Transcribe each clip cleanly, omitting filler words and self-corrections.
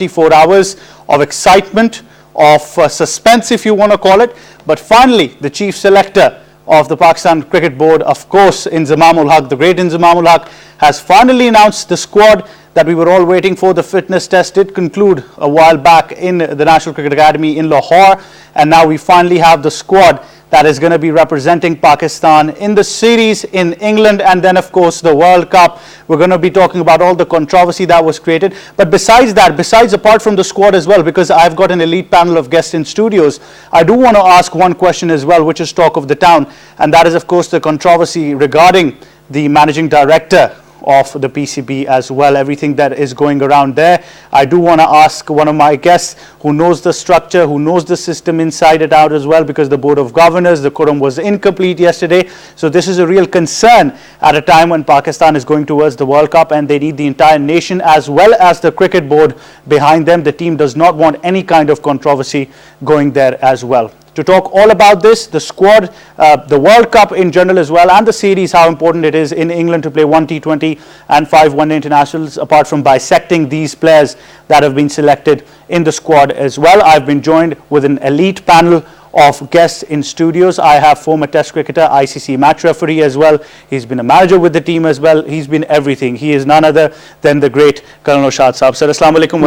24 hours of excitement, of suspense if you want to call it. But finally, the chief selector of the Pakistan Cricket Board, of course, Inzamam ul Haq, the great Inzamam ul Haq, has finally announced the squad that we were all waiting for. The fitness test did conclude a while back in the National Cricket Academy in Lahore, and now we finally have the squad that is going to be representing Pakistan in the series in England, and then of course the World Cup. We're going to be talking about all the controversy that was created. But besides that, apart from the squad as well, because I've got an elite panel of guests in studios, I do want to ask one question as well, which is talk of the town, and that is of course the controversy regarding the managing director of the PCB as well, everything that is going around there. I do want to ask one of my guests who knows the structure, who knows the system inside and out as well, because the Board of Governors, the quorum was incomplete yesterday. So this is a real concern at a time when Pakistan is going towards the World Cup and they need the entire nation as well as the cricket board behind them. The team does not want any kind of controversy going there as well. To talk all about this, the squad, the World Cup in general as well, and the series, how important it is in England to play 1 T20 and 5 one-day internationals, apart from bisecting these players that have been selected in the squad as well. I've been joined with an elite panel of guests in studios. I have former Test cricketer, ICC match referee as well. He's been a manager with the team as well. He's been everything. He is none other than the great Colonel Shad Saab. Sir, Assalamu alaikum.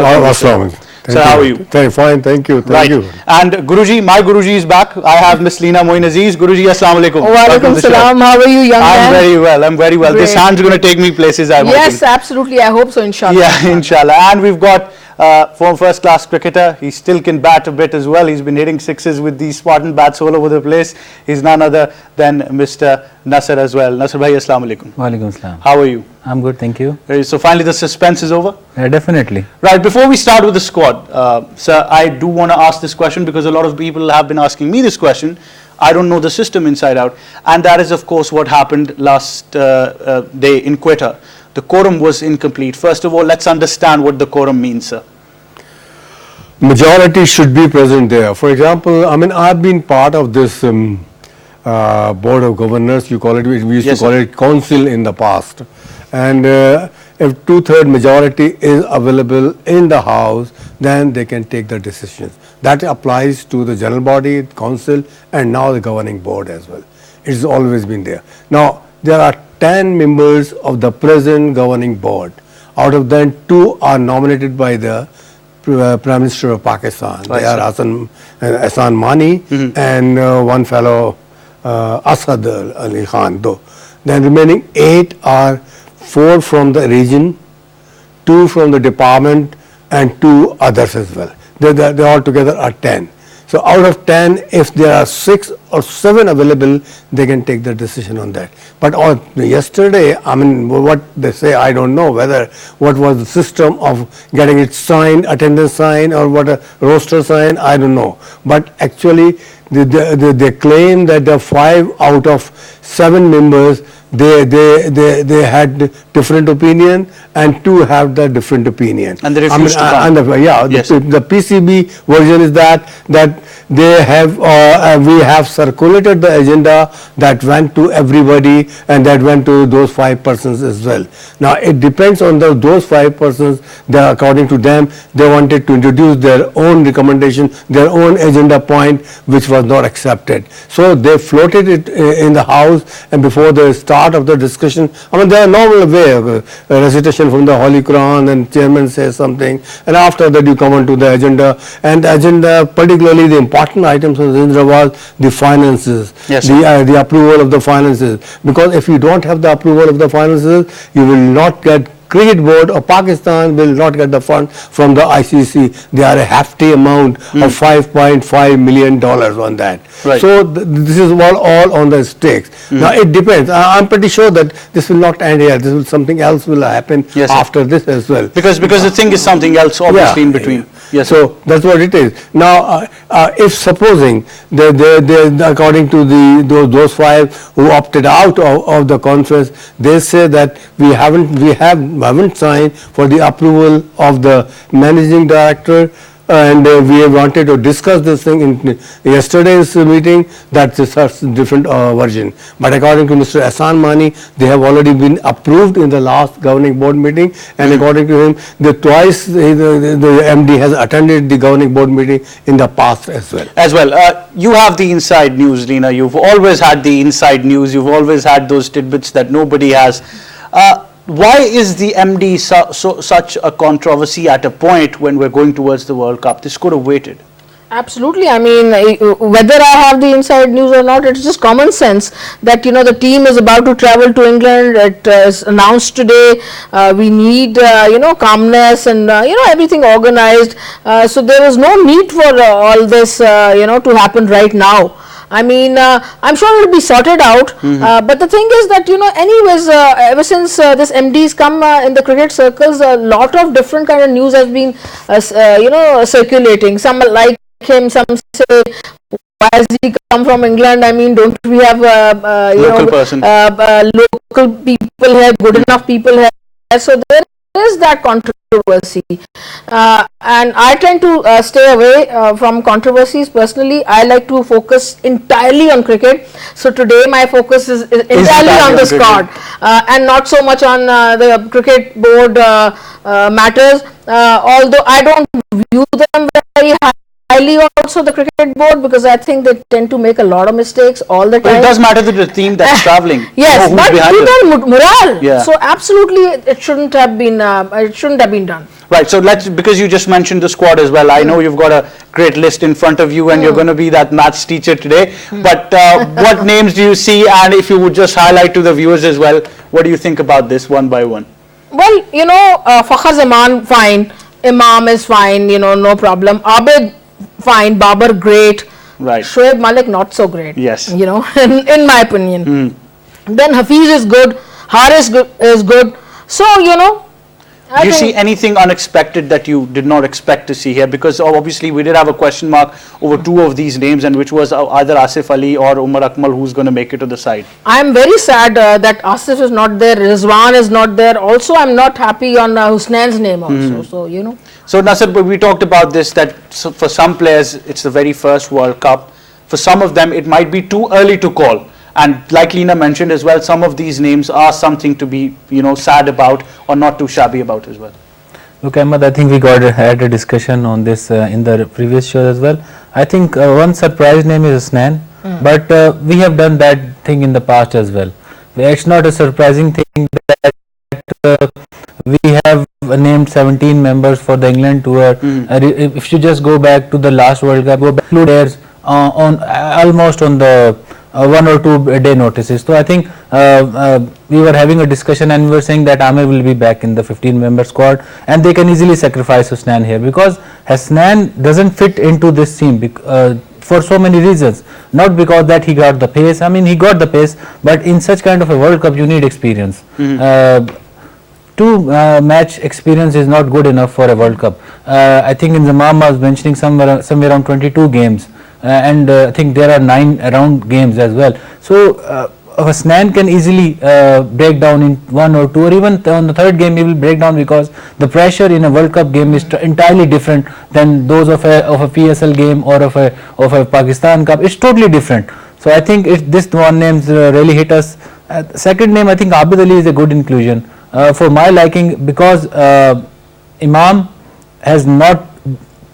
Sir, how are you? Very fine, thank you. Thank you. And Guruji, my Guruji is back. I have Miss Leena Moin Aziz. Guruji, Assalamu alaikum. Wa alaikum salam. How are you, young man? I'm very well. I'm very well. Great. This hand's going to take me places. Yes, absolutely. I hope so, inshallah. Yeah, inshallah. And we've got former first-class cricketer. He still can bat a bit as well. He's been hitting sixes with these Spartan bats all over the place. He's none other than Mr. Nasser as well. Nasser bhai, assalamu alaikum. Wa alaikum salam. How are you? I'm good, thank you. So finally the suspense is over? Definitely. Right, before we start with the squad, sir, I do want to ask this question because a lot of people have been asking me this question. I don't know the system inside out. And that is, of course, what happened last day in Quetta. The quorum was incomplete. First of all, let's understand what the quorum means, sir. Majority should be present there. For example, I mean, I've been part of this Board of Governors, you call it, we used to call it council in the past. And if 2/3 majority is available in the House, then they can take the decisions. That applies to the general body, council, and now the governing board as well. It's always been there. Now, there are 10 members of the present governing board. Out of them, 2 are nominated by the Prime Minister of Pakistan. They are Ahsan Mani and one fellow Asad Ali Khan. Then remaining 8 are 4 from the region, 2 from the department, and 2 others as well. They all together are 10. So out of 10, if there are 6 or 7 available, they can take the decision on that. But yesterday, I mean, what they say, I don't know whether what was the system of getting it signed, attendance signed, or what a roster signed, I don't know. But actually, they claim that the 5 out of 7 members, they had different opinion, and 2 have the different opinion. And they refused to come. The PCB version is that they have we have circulated the agenda that went to everybody, and that went to those 5 persons as well. Now it depends on those 5 persons. According to them, they wanted to introduce their own recommendation, their own agenda point, which was not accepted. So they floated it in the House, and before the start of the discussion, I mean, there are normal way, recitation from the Holy Quran, and chairman says something, and after that you come on to the agenda, and the agenda, particularly the important items of the agenda was the finances, the approval of the finances, because if you don't have the approval of the finances, you will not get. Cricket Board of Pakistan will not get the fund from the ICC. They are a hefty amount of $5.5 million on that. Right. So this is all on the stakes. Now it depends. I'm pretty sure that this will not end here. Something else will happen after this as well. Because the thing is something else obviously in between. Yes. So that's what it is. Now, if supposing according to those 5 who opted out of the conference, they say that we haven't signed for the approval of the managing director, and we have wanted to discuss this thing in yesterday's meeting. That's a different version. But according to Mr. Ahsan Mani, they have already been approved in the last governing board meeting, and according to him, twice the MD has attended the governing board meeting in the past as well. You have the inside news, Reena. You've always had the inside news. You've always had those tidbits that nobody has. Why is the MD such a controversy at a point when we're going towards the World Cup? This could have waited. Absolutely. I mean, whether I have the inside news or not, it's just common sense that, the team is about to travel to England. It is announced today. We need, calmness and, everything organized. So there is no need for all this, to happen right now. I mean, I'm sure it will be sorted out, but the thing is that, anyways, ever since this MD's come in the cricket circles, a lot of different kind of news has been, circulating. Some like him, some say, why has he come from England? I mean, don't we have, local people here, good enough people here? So there is that controversy, and I tend to stay away from controversies. Personally, I like to focus entirely on cricket. So today my focus is entirely on the squad, and not so much on the cricket board matters, although I don't view them very highly also, the cricket board, because I think they tend to make a lot of mistakes all the time. But it does matter to the team that's traveling. Yes, but to their morale. Yeah. So absolutely, it shouldn't have been. It shouldn't have been done. Right. So because you just mentioned the squad as well, I know you've got a great list in front of you, and you're going to be that maths teacher today. But what names do you see? And if you would just highlight to the viewers as well, what do you think about this one by one? Well, Fakhr Zaman fine, Imam is fine. No problem. Abid fine, Babar great, right. Shoaib Malik not so great. Yes. In my opinion. Then Hafiz is good, Haris is good. So Do you see anything unexpected that you did not expect to see here? Because obviously we did have a question mark over two of these names, and which was either Asif Ali or Umar Akmal, who's going to make it to the side. I am very sad that Asif is not there, Rizwan is not there. Also, I am not happy on Husnain's name also. So, So Nasir, we talked about this, that for some players it's the very first World Cup. For some of them it might be too early to call. And like Leena mentioned as well, some of these names are something to be, sad about or not too shabby about as well. Look, Ahmed, I think we had a discussion on this in the previous show as well. I think one surprise name is Husnain, but we have done that thing in the past as well. It's not a surprising thing that we have named 17 members for the England tour. If you just go back to the last World Cup, go back to players almost on the 1 or 2 day notices. So I think we were having a discussion and we were saying that Amir will be back in the 15-member squad, and they can easily sacrifice Husnain here, because Husnain doesn't fit into this team for so many reasons. Not because that he got the pace. I mean, he got the pace, but in such kind of a World Cup you need experience. Match experience is not good enough for a World Cup. I think in Zamama was mentioning somewhere around 22 games. And I think there are 9 around games as well. So Husnain can easily break down in 1 or 2, or even on the third game he will break down, because the pressure in a World Cup game is entirely different than those of a PSL game or of a Pakistan Cup. It's totally different. So I think this one names really hit us. Second name, I think Abid Ali is a good inclusion for my liking, because Imam has not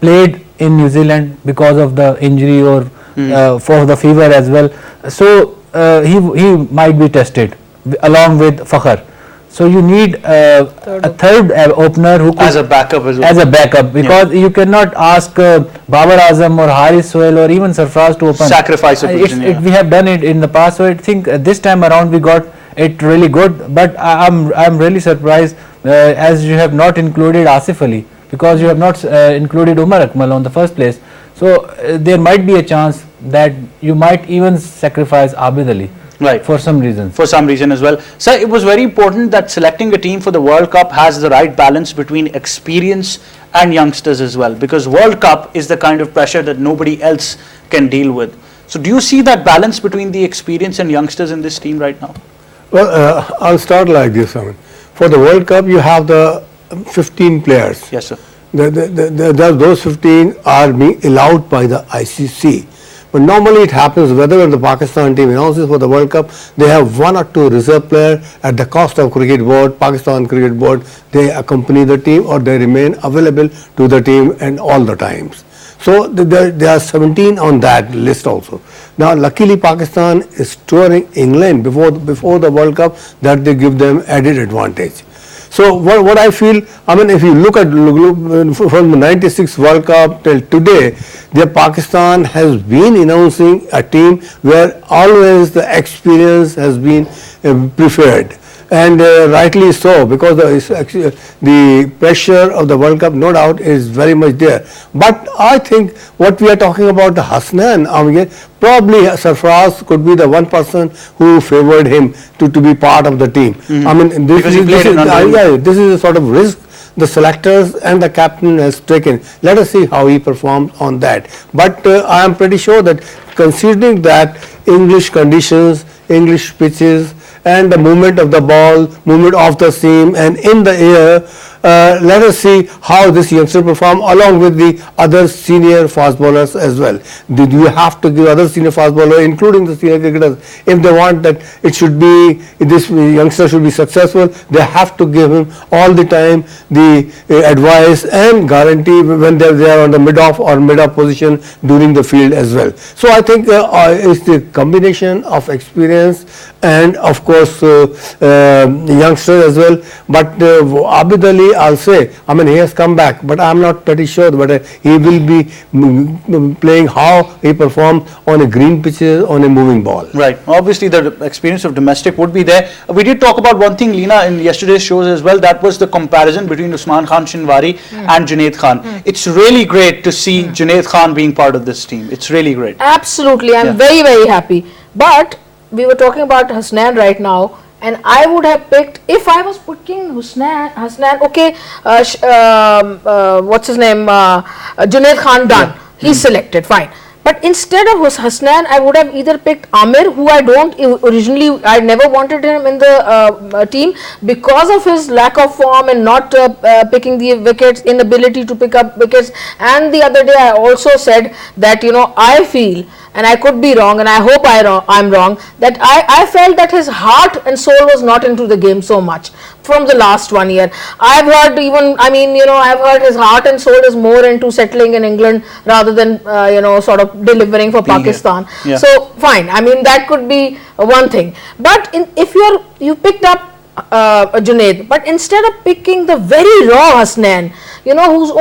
played in New Zealand because of the injury or for the fever as well. So he might be tested along with Fakhr. So you need a third opener who could, as a backup as well. As a backup, because you cannot ask Babar Azam or Haris Sohail or even Sarfraz to open. Sacrifice a position. We have done it in the past, so I think this time around we got it really good. But I'm really surprised as you have not included Asif Ali, because you have not included Umar Akmal on the first place. So there might be a chance that you might even sacrifice Abid Ali. Right. For some reason. For some reason as well. Sir, it was very important that selecting a team for the World Cup has the right balance between experience and youngsters as well, because World Cup is the kind of pressure that nobody else can deal with. So do you see that balance between the experience and youngsters in this team right now? Well, I'll start like this. For the World Cup, you have the 15 players. Yes, sir. those 15 are being allowed by the ICC. But normally it happens whether when the Pakistan team announces for the World Cup, they have 1 or 2 reserve players at the cost of cricket board, Pakistan cricket board, they accompany the team or they remain available to the team and all the times. So there are 17 on that list also. Now luckily Pakistan is touring England before the World Cup, that they give them added advantage. So what I feel, I mean, if you look from the 96 World Cup till today, Pakistan has been announcing a team where always the experience has been preferred. And rightly so, because the pressure of the World Cup, no doubt, is very much there. But I think what we are talking about, the Hasnan, probably Sarfraz could be the one person who favored him to be part of the team. I mean, this is a sort of risk the selectors and the captain has taken. Let us see how he performs on that. But I am pretty sure that considering that English conditions, English pitches, and the movement of the ball, movement of the seam and in the air, let us see how this youngster perform along with the other senior fast bowlers as well. You have to give other senior fast bowlers, including the senior cricketers, if they want that it should be, this youngster should be successful, they have to give him all the time the advice and guarantee when they are on the mid-off or mid-off position during the field as well. So I think it's the combination of experience and of course youngsters as well. But Abid Ali, I'll say, I mean, he has come back, but I'm not pretty sure whether he will be playing how he performed on a green pitches on a moving ball. Right. Obviously, the experience of domestic would be there. We did talk about one thing, Leena, in yesterday's shows as well. That was the comparison between Usman Khan Shinwari and Junaid Khan. It's really great to see Junaid Khan being part of this team. It's really great. Absolutely. I'm very, very happy. But we were talking about Hasnan right now, and I would have picked, if I was picking Hasnan, okay, what's his name, Junaid Khan done, he's selected, fine. But instead of Hasnan, I would have either picked Amir, who I I never wanted him in the team because of his lack of form and not picking the wickets, inability to pick up wickets. And the other day I also said that, I feel, and I could be wrong, and I hope I'm wrong, that I felt that his heart and soul was not into the game so much from the last 1 year. I've heard I've heard his heart and soul is more into settling in England rather than, sort of delivering for Pakistan. Yeah. So, fine. I mean, that could be one thing. But if you picked up Junaid, but instead of picking the very raw Hasnan, who's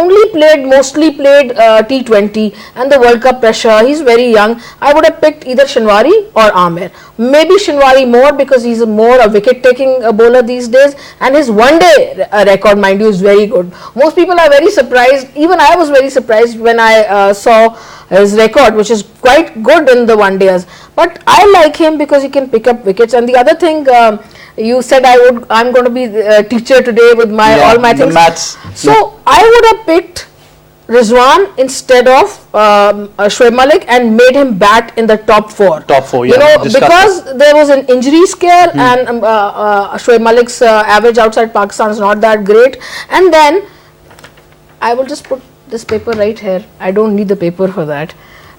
mostly played T20 and the World Cup pressure, he's very young, I would have picked either Shinwari or Amir. Maybe Shinwari more because he's more a wicket-taking bowler these days, and his one-day record, mind you, is very good. Most people are very surprised, even I was very surprised when I saw his record, which is quite good in the one-days. But I like him because he can pick up wickets. And the other thing, you said I'm going to be a teacher today with all my things. Maths. So I would have picked Rizwan instead of Shoaib Malik and made him bat in the top 4. Top 4, yeah. Because there was an injury scare and Shoaib Malik's average outside Pakistan is not that great. And then I will just put this paper right here. I don't need the paper for that.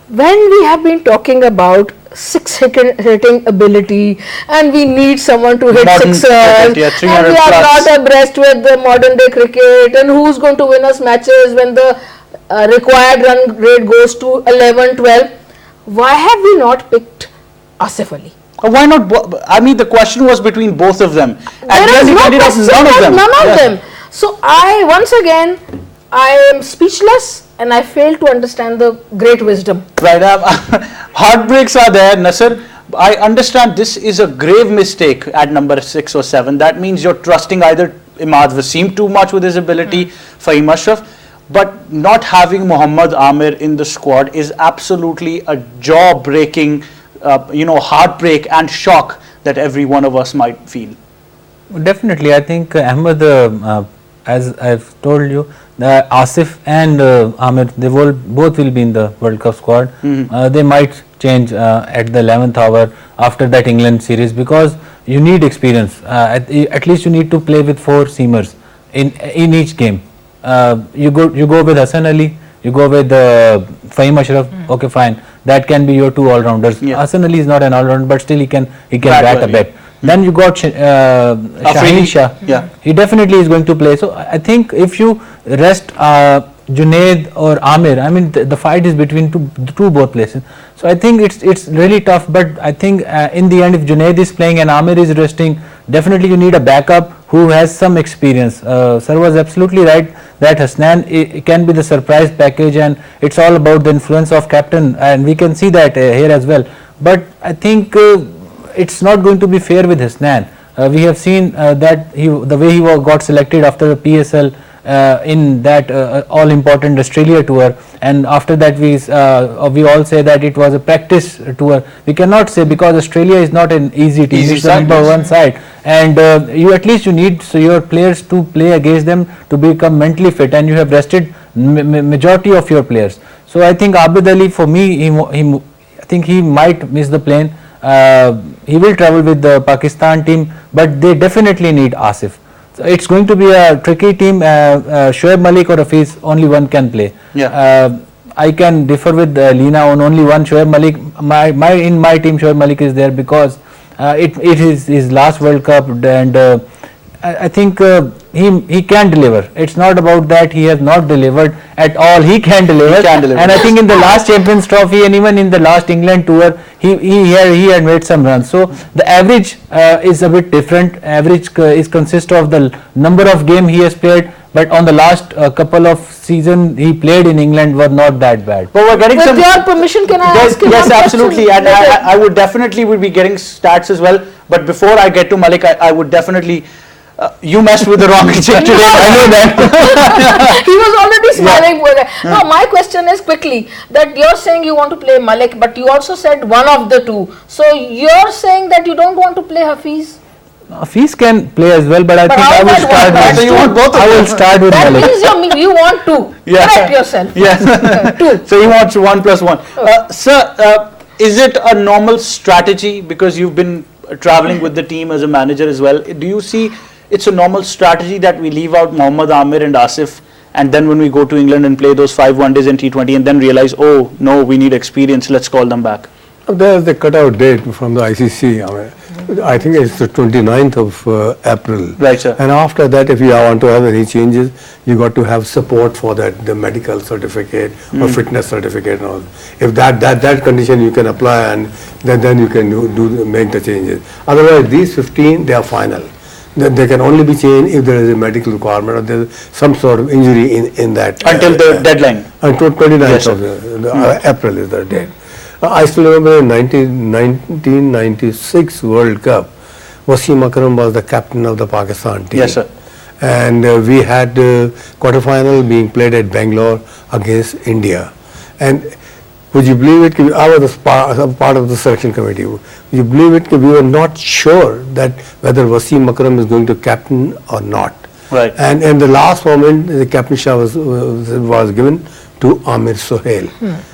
When we have been talking about hitting ability and we need someone to hit modern sixers, cricket, and we are not abreast with the modern day cricket, and who's going to win us matches when the required run rate goes to 11, 12, why have we not picked Asif Ali? Why not? I mean, the question was between both of them. There is no question, none of them. So once again, I am speechless and I fail to understand the great wisdom. Right, heartbreaks are there, Nasser. I understand this is a grave mistake at number 6 or 7. That means you're trusting either Imad Wasim too much with his ability, Fahim Ashraf, but not having Muhammad Amir in the squad is absolutely a jaw-breaking, heartbreak and shock that every one of us might feel. Definitely, I think Ahmed, as I've told you, Asif and Amir, they both will be in the World Cup squad. They might change at the 11th hour after that England series, because you need experience. At least you need to play with 4 seamers in each game. You go with Hassan Ali, you go with Fahim Ashraf. Okay, fine. That can be your two all-rounders. Yeah. Hassan Ali is not an all-rounder, but still he can bat a bit. Then you got Shaheen Shah. Yeah. He definitely is going to play. So I think if you rest Junaid or Amir, I mean the fight is between both places. So I think it's really tough. But I think in the end, if Junaid is playing and Amir is resting, definitely you need a backup who has some experience. Sir was absolutely right that Hasnan it can be the surprise package, and it's all about the influence of captain, and we can see that here as well. But I think it's not going to be fair with Hasnan. We have seen that the way he got selected after the PSL in that all-important Australia tour, and after that we all say that it was a practice tour. We cannot say, because Australia is not an easy team. Easy it's the number one side, and you at least you need your players to play against them to become mentally fit, and you have rested majority of your players. So I think Abid Ali, for me, I think he might miss the plane. He will travel with the Pakistan team, but they definitely need Asif. So it's going to be a tricky team. Shoaib Malik or Hafiz, only one can play. Yeah. I can differ with Leena on only one. Shoaib Malik, in my team, Shoaib Malik is there because it is his last World Cup, and I think he can deliver. It's not about that he has not delivered at all. He can deliver. He can deliver. And I think in the last Champions Trophy and even in the last England tour, he had made some runs. So the average is a bit different. Average is consist of the number of game he has played. But on the last couple of season he played in England were not that bad. But we're getting With some. your permission, can I ask him Yes, one absolutely, question? and I would definitely be getting stats as well. But before I get to Malik, I would definitely. You messed with the wrong chick today. I know that. He was already smiling. No, my question is quickly that you're saying you want to play Malik, but you also said one of the two. So you're saying that you don't want to play Hafiz? Hafiz can play as well, but I think how I will about start one? with. So you want both of I will them? start with That Malik. means you want two. Yeah. Correct yourself. Yes. Two. So he wants 1 + 1. Sir, is it a normal strategy, because you've been traveling with the team as a manager as well? Do you see it's a normal strategy that we leave out Mohammad Amir and Asif, and then when we go to England and play those 5 one-days and T20 and then realize, oh no, we need experience, let's call them back? There's the cutout date from the ICC. I think it's the 29th of April. Right, sir. And after that, if you want to have any changes, you got to have support for that, the medical certificate or fitness certificate and all. If that condition you can apply, and then you can make the changes. Otherwise, these 15, they are final. They can only be changed if there is a medical requirement or there is some sort of injury in that. Until the deadline. Until 29th Yes, sir. of April is the date. I still remember in 1996 World Cup, Wasim Akram was the captain of the Pakistan team. Yes, sir. And we had quarterfinal being played at Bangalore against India. And would you believe it? I was a part of the selection committee. Would you believe it? We were not sure that whether Wasim Akram is going to captain or not. Right. And in the last moment, the captainship was given to Amir Sohail.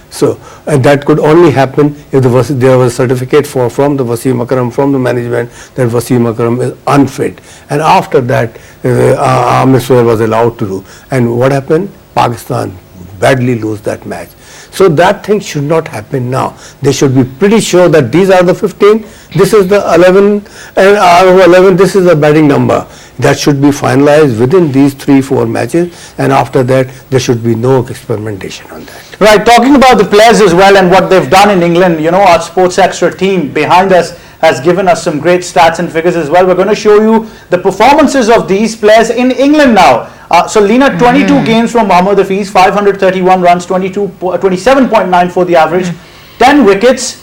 So, and that could only happen if there was a certificate from the Wasim Akram, from the management, that Wasim Akram is unfit. And after that, Amir Sohail was allowed to do. And what happened? Pakistan badly lose that match. So that thing should not happen now. They should be pretty sure that these are the 15, this is the 11, and out of 11, this is the batting number. That should be finalized within these 3-4 matches, and after that, there should be no experimentation on that. Right, talking about the players as well and what they've done in England, you know, our Sports Extra team behind us has given us some great stats and figures as well. We're going to show you the performances of these players in England now. So Leena, 22 games from Mohammad Hafiz, 531 runs, 27.94 the average, 10 wickets,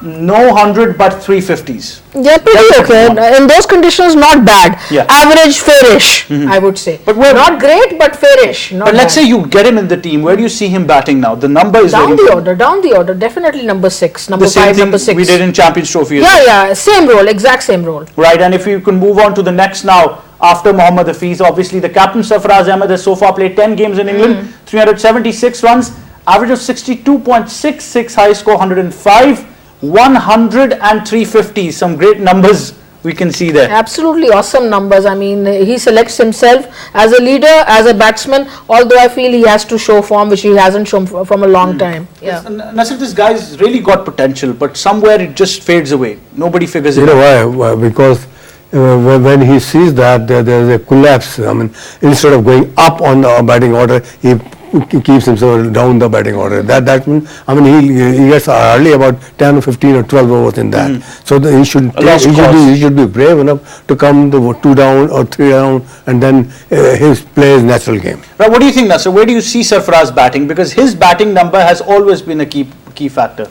no 100 but 350s. Yeah, pretty okay. In those conditions, not bad. Yeah. Average, fairish, I would say. But we're not great, but fairish. Not But let's bad. say you get him in the team, where do you see him batting now? The number is down very the order, definitely number 6, number the same 5, thing number 6. we did in Champions Trophy as well. Yeah, same role, exact same role. Right, and if you can move on to the next now, after Mohammad Hafiz, obviously the captain Sarfaraz Ahmed has so far played 10 games in England, 376 runs, average of 62.66, high score 105, 100 and 350. Some great numbers we can see there. Absolutely awesome numbers. I mean, he selects himself as a leader, as a batsman, although I feel he has to show form which he hasn't shown from a long time. Yeah. Nasir, this guy's really got potential, but somewhere it just fades away. Nobody figures it You out. know why? Because when he sees that there is a collapse, I mean, instead of going up on the batting order, he keeps himself down the batting order. That means, I mean, he gets hardly about 10 or 15 or 12 overs in that. So he should be brave enough to come to 2 down or 3 down, and then his play his natural game. Right, what do you think, Nasir? Where do you see Sarfaraz batting? Because his batting number has always been a key factor.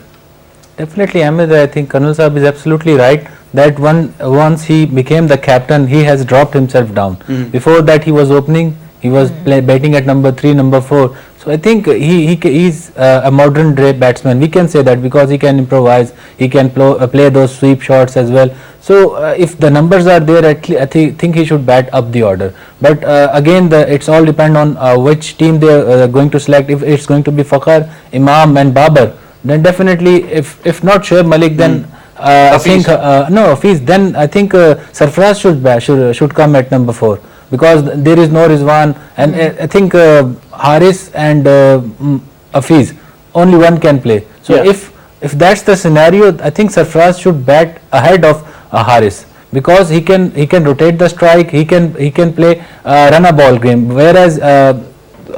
Definitely, Ahmed, I think Colonel Saab is absolutely right that once he became the captain, he has dropped himself down. Before that, he was opening, he was batting at number 3, number 4. So I think he's a modern day batsman. We can say that because he can improvise, he can play those sweep shots as well. So if the numbers are there, I think he should bat up the order. But again, it's all depend on which team they are going to select. If it's going to be Fakhar, Imam and Babar, then definitely if not Shoaib Malik, then I think Hafiz. Then I think Sarfaraz should come at number 4 because there is no Rizwan, and I think Haris and Hafiz, only one can play. So if that's the scenario, I think Sarfaraz should bat ahead of Haris because he can rotate the strike, he can play run a ball game, whereas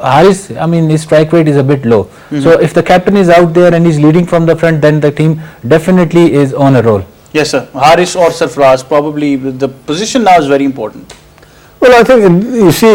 Haris, I mean, his strike rate is a bit low. So if the captain is out there and he's leading from the front, then the team definitely is on a roll. Yes, sir. Haris or Sarfaraz, probably the position now is very important. Well, I think you see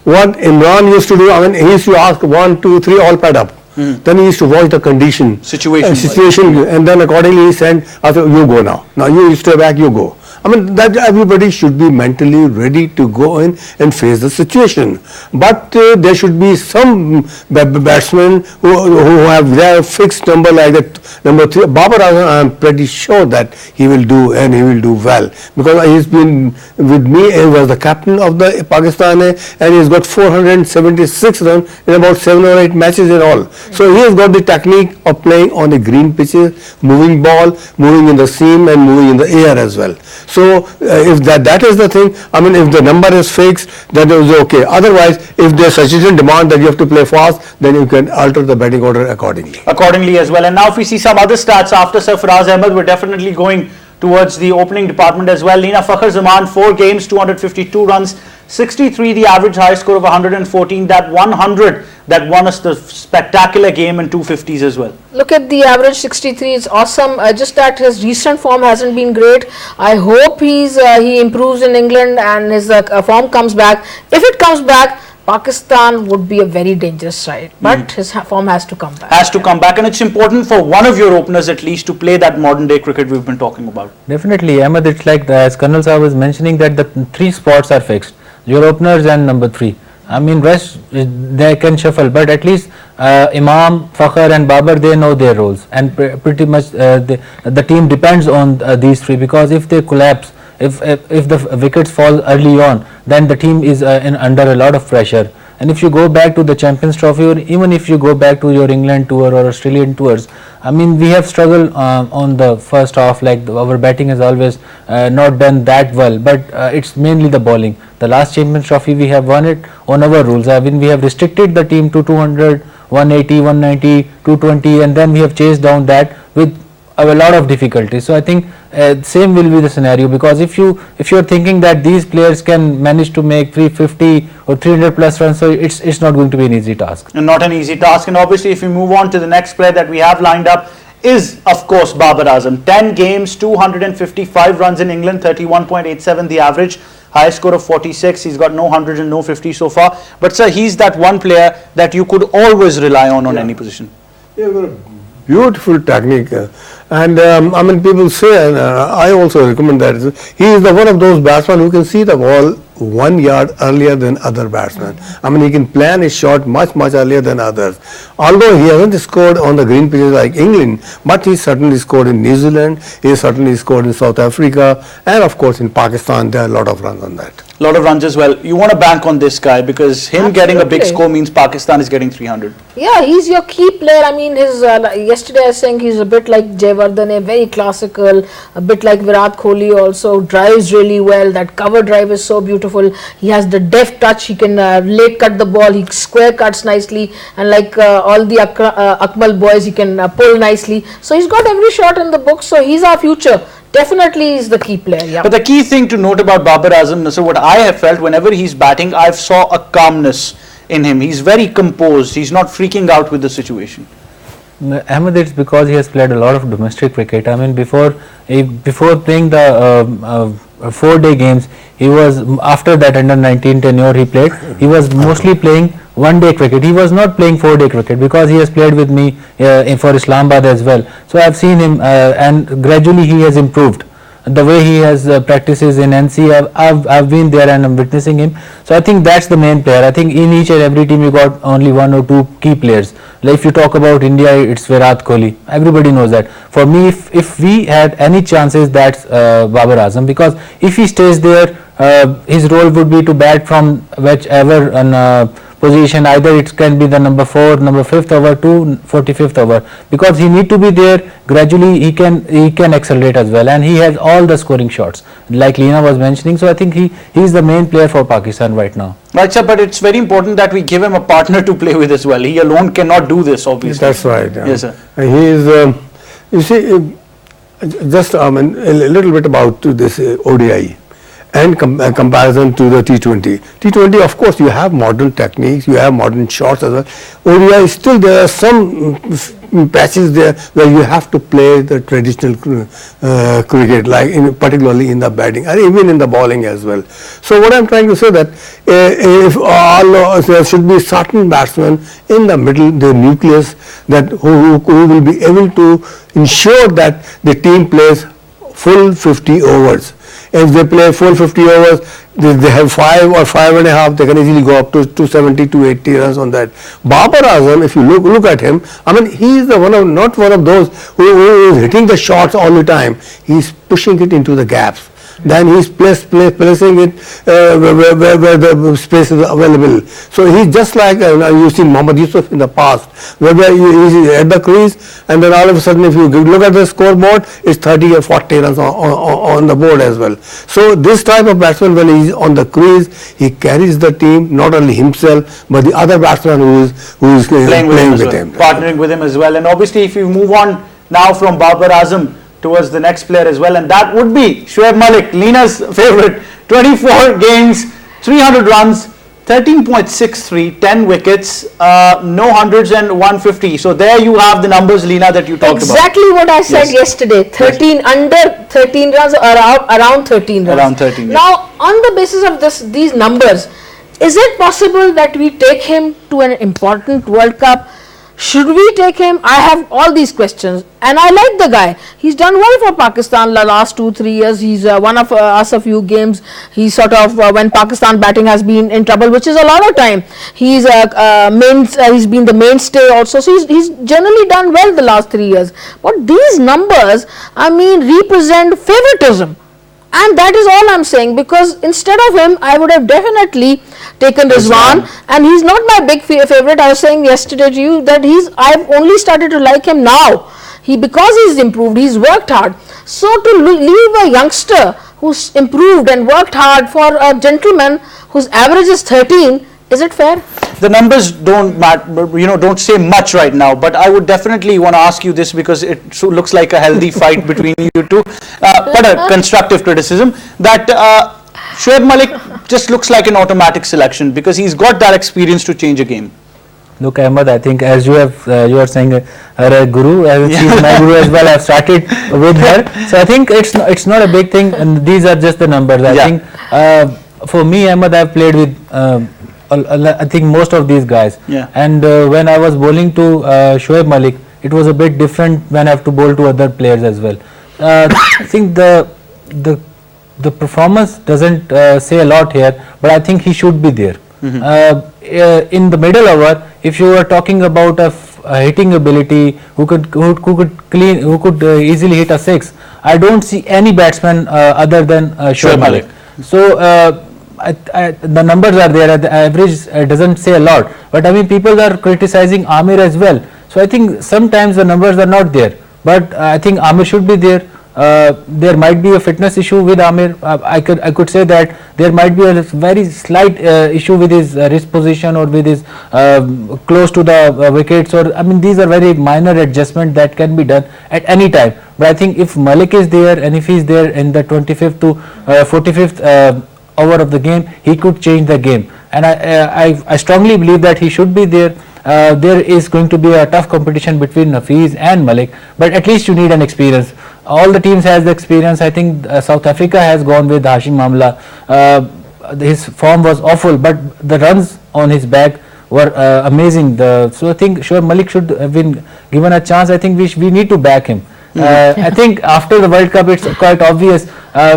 what Imran used to do. I mean, he used to ask 1, 2, 3, all pad up. Then he used to watch the condition, situation, and then accordingly he said, "You go now. Now you stay back. You go." I mean, that everybody should be mentally ready to go in and face the situation. But there should be some batsmen who have their fixed number like that. Number 3, Babar Azam, I am pretty sure that he will do and he will do well because he's been with me. He was the captain of the Pakistan and he's got 476 runs in about 7 or 8 matches in all. So he has got the technique of playing on the green pitches, moving ball, moving in the seam and moving in the air as well. So if that is the thing, I mean, if the number is fixed, then it is okay. Otherwise, if there's sufficient demand that you have to play fast, then you can alter the batting order accordingly. Accordingly as well. And now if we see some other stats after Sarfaraz Ahmed, we're definitely going towards the opening department as well. Lina Fakhar Zaman, 4 games, 252 runs, 63 the average, high score of 114, that 100 that won us the spectacular game, and 250s as well. Look at the average 63, it's awesome. Just that his recent form hasn't been great. I hope he improves in England and his form comes back. If it comes back, Pakistan would be a very dangerous side, but his form has to come back. Has to come back, and it's important for one of your openers at least to play that modern day cricket we've been talking about. Definitely, Ahmed, it's like as Colonel Saab was mentioning that the 3 spots are fixed, your openers and number 3. I mean, rest they can shuffle, but at least Imam, Fakhar and Babar, they know their roles, and pretty much the team depends on these 3, because if they collapse, if the wickets fall early on, then the team is under a lot of pressure. And if you go back to the Champions Trophy, or even if you go back to your England tour or Australian tours, I mean, we have struggled on the first half, like our batting has always not done that well, but it's mainly the bowling. The last Champions Trophy we have won it on our rules. I mean, we have restricted the team to 200, 180, 190, 220, and then we have chased down that with a lot of difficulty. So I think same will be the scenario, because if you're thinking that these players can manage to make 350 or 300 plus runs, so it's not going to be an easy task. And not an easy task. And obviously, if we move on to the next player that we have lined up, is of course Babar Azam. 10 games, 255 runs in England, 31.87 the average, high score of 46. He's got no hundreds and no 50 so far. But sir, he's that one player that you could always rely on any position. Yeah, beautiful technique, and I mean, people say, and I also recommend that he is one of those batsmen who can see the ball 1 yard earlier than other batsmen. I mean, he can plan his shot much earlier than others. Although he hasn't scored on the green pitches like England, but he certainly scored in New Zealand, he certainly scored in South Africa, and of course in Pakistan there are a lot of runs on that. A lot of runs as well. You want to bank on this guy because him getting a big score means Pakistan is getting 300. Yeah, he's your key player. I mean, his yesterday I was saying he's a bit like Jayawardene, very classical, a bit like Virat Kohli also, drives really well. That cover drive is so beautiful. He has the deft touch. He can late cut the ball. He square cuts nicely, and like all the Akmal boys, he can pull nicely. So he's got every shot in the book. So he's our future. Definitely is the key player. Yeah. But the key thing to note about Babar Azam, so what I have felt whenever he's batting, I've saw a calmness in him. He's very composed. He's not freaking out with the situation. Ahmed, it's because he has played a lot of domestic cricket. I mean, before playing the 4-day games, he was, after that under 19 tenure he played, he was mostly playing 1-day cricket. He was not playing 4-day cricket because he has played with me for Islamabad as well. So I've seen him and gradually he has improved. The way he has practices in NC, I've been there and I'm witnessing him. So I think that's the main player. I think in each and every team you got only 1 or 2 key players. Like if you talk about India, it's Virat Kohli. Everybody knows that. For me, if we had any chances, that's Babar Azam, because if he stays there, his role would be to bat from whichever position, either it can be the number 4, number 5th over to 45th over, because he need to be there. Gradually he can accelerate as well, and he has all the scoring shots like Leena was mentioning. So I think he is the main player for Pakistan right now. Right, sir, but it's very important that we give him a partner to play with as well. He alone cannot do this, obviously. That's right. Yeah. Yes, sir. He is, you see, just a little bit about this ODI. And comparison to the T20. T20, of course, you have modern techniques, you have modern shots as well. ODI, still there are some patches there where you have to play the traditional cricket, like particularly in the batting and even in the bowling as well. So what I'm trying to say that if there should be certain batsmen in the middle, the nucleus, that who will be able to ensure that the team plays full 50 overs. If they play full 50 overs, they have 5 or 5.5, they can easily go up to 270, 280 runs on that. Babar Azam, if you look at him, I mean, he is not one of those who is hitting the shots all the time. He is pushing it into the gaps. Then he is placing it where the space is available. So he is just like you see Mohammad Yusuf in the past, where he is at the crease, and then all of a sudden if you look at the scoreboard, it's 30 or 40 runs on the board as well. So this type of batsman, when he is on the crease, he carries the team, not only himself but the other batsman who is playing with him, partnering with him as well. And obviously if you move on now from Babar Azam towards the next player as well, and that would be Shoaib Malik, Leena's favorite. 24 games, 300 runs, 13.63, 10 wickets, no hundreds and 150. So there you have the numbers, Leena, that you talked exactly about. What I said yesterday. 13 under 13 runs, around 13 runs. Around 13. Now, on the basis of these numbers, is it possible that we take him to an important World Cup? Should we take him? I have all these questions, and I like the guy. He's done well for Pakistan the last 2-3 years. He's won of us a few games. He's sort of when Pakistan batting has been in trouble, which is a lot of time. He's he's been the mainstay also. So he's generally done well the last 3 years. But these numbers, I mean, represent favoritism. And that is all I'm saying, because instead of him, I would have definitely taken Rizwan, and he's not my big favorite. I was saying yesterday to you that I've only started to like him now. Because he's improved, he's worked hard. So to leave a youngster who's improved and worked hard for a gentleman whose average is 13, is it fair? The numbers don't say much right now, but I would definitely want to ask you this, because it looks like a healthy fight between you two, but a constructive criticism, that Shoaib Malik just looks like an automatic selection because he's got that experience to change a game. Look, Ahmed, I think as you are saying her a guru, she is my guru as well. I've started with her, so I think it's not a big thing, and these are just the numbers. I think for me, Ahmed, I've played with I think most of these guys, and when I was bowling to Shoaib Malik, it was a bit different when I have to bowl to other players as well. I think the performance doesn't say a lot here, but I think he should be there. In the middle over, if you are talking about a hitting ability, who could easily hit a 6, I don't see any batsman other than Shoaib Malik. So the numbers are there, the average doesn't say a lot, but I mean people are criticizing Amir as well. So I think sometimes the numbers are not there, but I think Amir should be there. There might be a fitness issue with Amir. I could say that there might be a very slight issue with his wrist position or with his close to the wickets, or I mean these are very minor adjustments that can be done at any time. But I think if Malik is there and if he is there in the 25th to 45th over of the game, he could change the game, and I strongly believe that he should be there. There is going to be a tough competition between Hafiz and Malik, but at least you need an experience. All the teams has the experience. I think South Africa has gone with Hashim Amla. His form was awful, but the runs on his back were amazing. So I think sure Malik should have been given a chance. I think we need to back him. I think after the World Cup, it's quite obvious.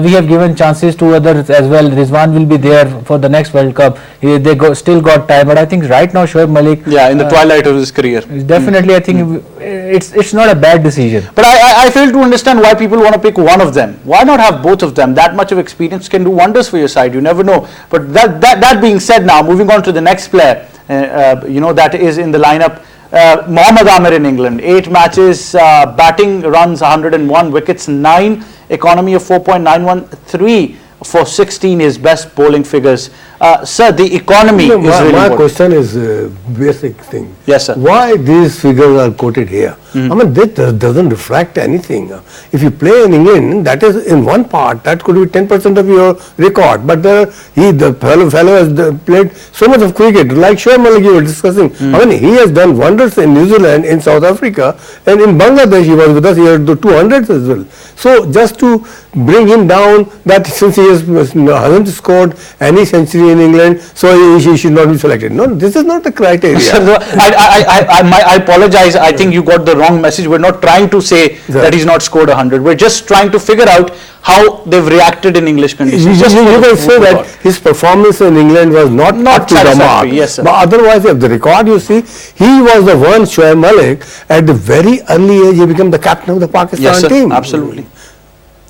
We have given chances to others as well. Rizwan will be there for the next World Cup. They still got time, but I think right now Shoaib Malik, in the twilight of his career, definitely I think it's not a bad decision. But I fail to understand why people want to pick one of them. Why not have both of them? That much of experience can do wonders for your side. You never know. But that being said, now moving on to the next player, that is in the lineup. Mohammad Amir in England, 8 matches, batting runs 101, wickets 9, economy of 4.913 for 16, his best bowling figures. Sir, the economy is really my good. question is basic thing. Yes, sir. Why these figures are quoted here? I mean, that doesn't reflect anything. If you play in England, that is in one part, that could be 10% of your record. But the fellow has played so much of cricket, like Shoaib Malik you were discussing. I mean, he has done wonders in New Zealand, in South Africa, and in Bangladesh he was with us, he had the 200s as well. So just to bring him down, that since he hasn't scored any century in England, so he should not be selected. No, this is not the criteria. I apologize. I think you got the wrong message. We're not trying to say that he's not scored 100. We're just trying to figure out how they've reacted in English conditions. You can say that his performance in England was not up to the mark. Yes, sir. But otherwise, if the record you see, he was the one, Shoaib Malik, at the very early age, he became the captain of the Pakistan team. Absolutely.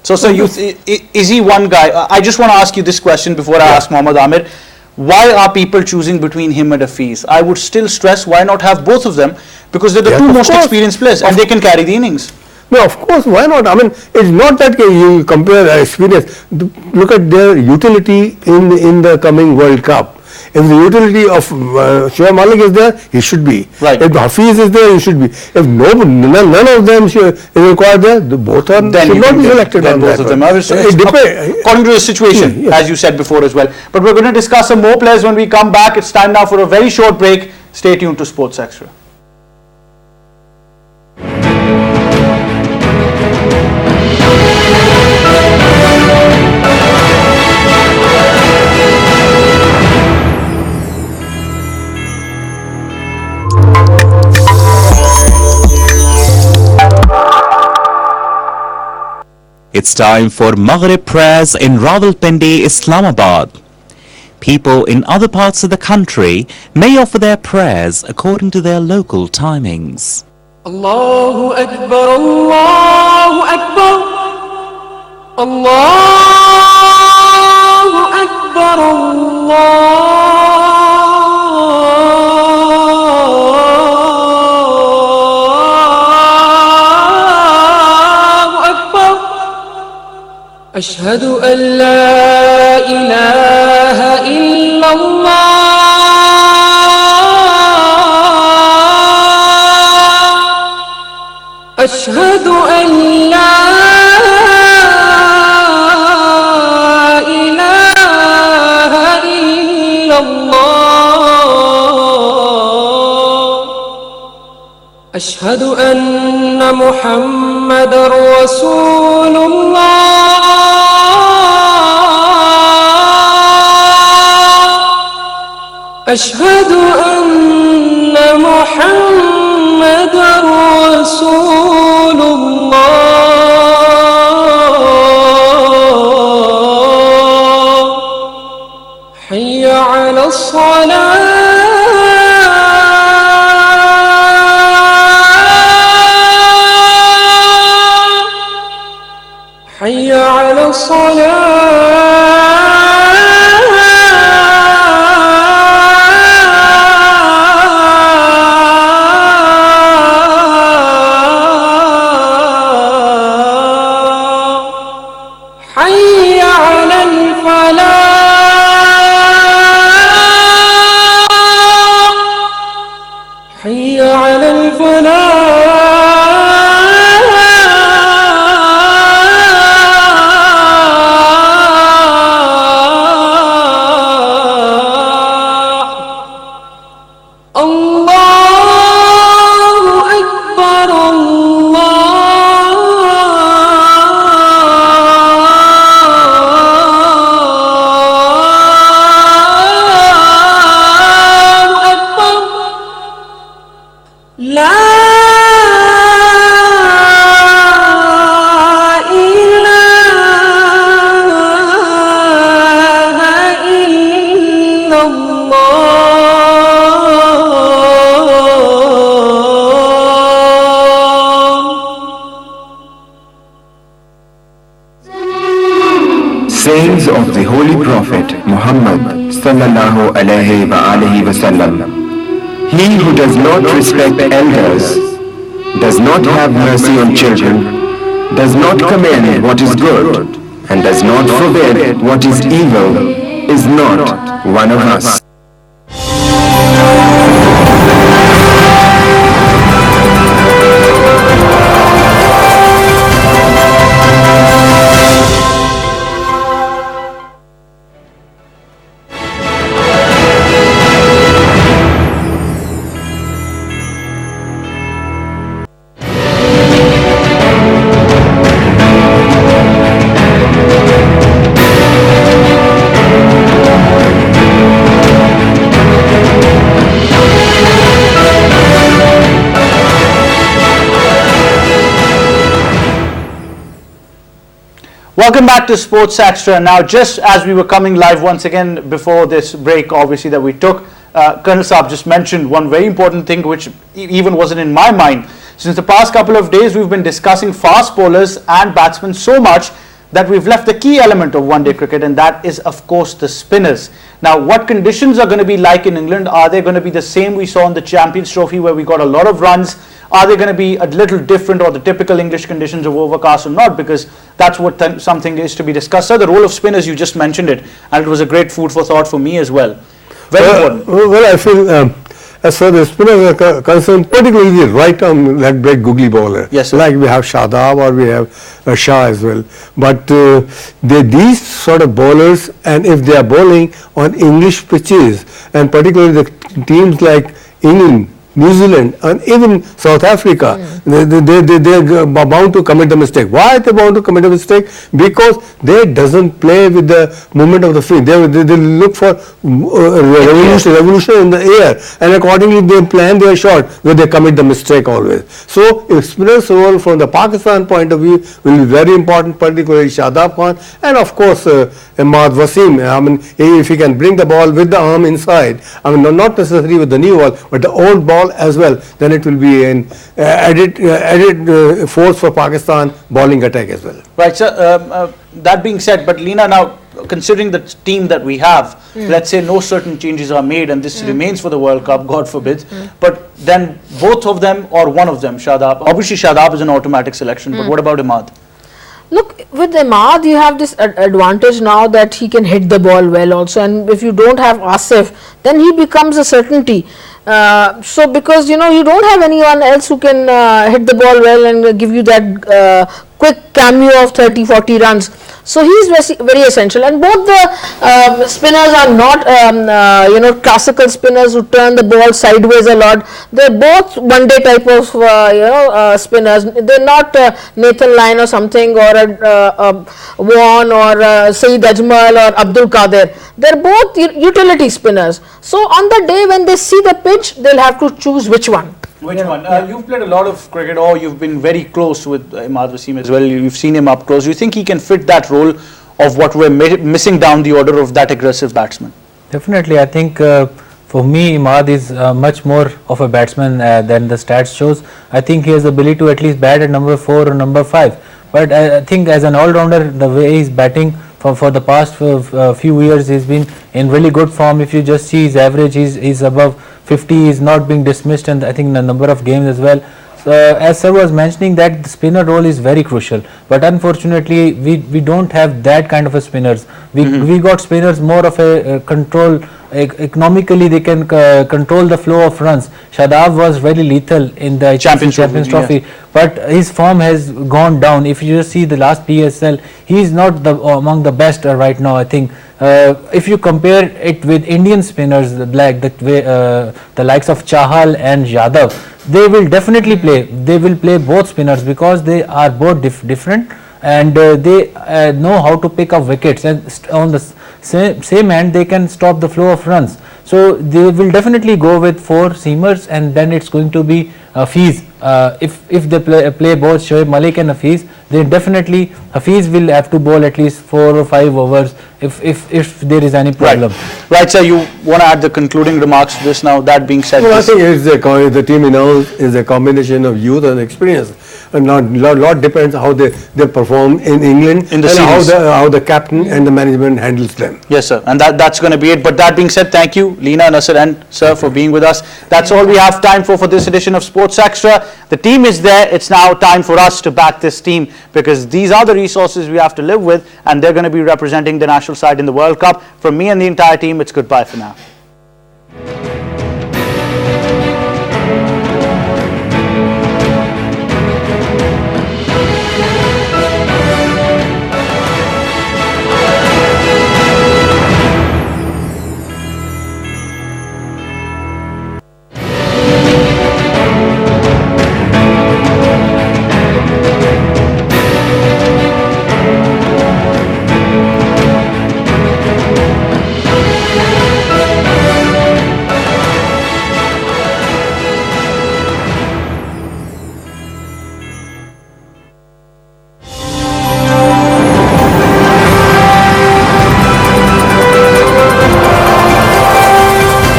So, sir, is he one guy? I just want to ask you this question before I ask Mohammad Amir. Why are people choosing between him and Hafiz? I would still stress, why not have both of them? Because they're the two most experienced players and they can carry the innings. No, of course, why not? I mean, it's not that you compare experience. Look at their utility in the coming World Cup. If the utility of Shoaib Malik is there, he should be. Right. If Hafiz is there, he should be. If none of them is required there, both are should not be selected. Then both of them are. It depends according to the situation, as you said before as well. But we're going to discuss some more players when we come back. It's time now for a very short break. Stay tuned to Sports Extra. It's time for Maghrib prayers in Rawalpindi, Islamabad. People in other parts of the country may offer their prayers according to their local timings. Allahu Akbar, Allahu Akbar, Allahu Akbar, أشهد أن لا إله إلا الله أشهد أن لا إله إلا الله أشهد أن محمد رسول الله أشهد أن محمد رسول الله حي على الصلاة حي على الصلاة الله أكبر الله أكبر لا إله إلا Sayings of the Holy Prophet Muhammad sallallahu alaihi wasallam. He who does not respect elders, does not have mercy on children, does not commend what is good, and does not forbid what is evil, is not one of us. Welcome back to Sports Extra. Now, just as we were coming live once again before this break, obviously, that we took, Colonel Saab just mentioned one very important thing which even wasn't in my mind. Since the past couple of days, we've been discussing fast bowlers and batsmen so much that we've left the key element of one-day cricket, and that is, of course, the spinners. Now, what conditions are going to be like in England? Are they going to be the same we saw in the Champions Trophy where we got a lot of runs? Are they going to be a little different, or the typical English conditions of overcast or not? Because that's what something is to be discussed. So the role of spinners, you just mentioned it, and it was a great food for thought for me as well. Very important. Well, I feel as far as the spinners are concerned, particularly the right-arm leg break googly bowler, Yes, sir. like we have Shadab or we have Shah as well. But these sort of bowlers, and if they are bowling on English pitches, and particularly the teams like England, New Zealand, and even South Africa, they're bound to commit the mistake. Why are they bound to commit a mistake? Because they doesn't play with the movement of the feet. They look for revolution in the air, and accordingly they plan their shot where they commit the mistake always. So, if spinners role from the Pakistan point of view will be very important, particularly Shadab Khan, and of course Imad Wasim. I mean, if he can bring the ball with the arm inside, I mean, not necessarily with the new ball, but the old ball as well, then it will be an added force for Pakistan bowling attack as well. Right, so that being said, but Leena, now considering the team that we have, let's say no certain changes are made and this remains for the World Cup, God forbid, but then both of them or one of them, Shadab, obviously Shadab is an automatic selection, but what about Imad? Look, with Imad, you have this advantage now that he can hit the ball well also, and if you don't have Asif, then he becomes a certainty. So because you don't have anyone else who can hit the ball well and give you that quick cameo of 30-40 runs. So he is very essential, and both the spinners are not classical spinners who turn the ball sideways a lot. They're both one-day type of spinners. They're not Nathan Lyon or something, or Vaughan or Saeed Ajmal or Abdul Qadir. They're both utility spinners. So on the day when they see the pitch, they'll have to choose which one. Which one? You've played a lot of cricket, or you've been very close with Imad Wasim as well. You've seen him up close. Do you think he can fit that role of what we're missing down the order of that aggressive batsman? Definitely, I think for me, Imad is much more of a batsman than the stats shows. I think he has the ability to at least bat at number 4 or number 5. But I think as an all-rounder, the way he's batting for the past few years, he's been in really good form. If you just see his average, he's above 50. He's not being dismissed, and I think the number of games as well. So, as sir was mentioning, that the spinner role is very crucial, but unfortunately we don't have that kind of a spinners. We got spinners more of a control Economically, they can control the flow of runs. Shadab was very lethal in the Champions Champions Trophy, Trophy, but his form has gone down. If you just see the last PSL, he is not among the best right now. I think if you compare it with Indian spinners, like the likes of Chahal and Yadav, they will definitely play. They will play both spinners because they are both different, and they know how to pick up wickets, and on the same hand they can stop the flow of runs. So they will definitely go with 4 seamers, and then it's going to be Hafiz. If they play both Shoaib Malik and Hafiz, then definitely Hafiz will have to bowl at least 4 or 5 overs if there is any problem. Right, sir, you want to add the concluding remarks to this now? That being said, Well, I think the team is a combination of youth and experience. And lot depends how they perform in England In the and series. how the captain and the management handles them. yes, sir, and that's going to be it. But that being said, thank you, Leena, Nasser, and sir, for being with us. That's all we have time for this edition of Sports Extra. The team is there. It's now time for us to back this team, because these are the resources we have to live with, and they're going to be representing the national side in the World Cup. From me and the entire team, it's goodbye for now.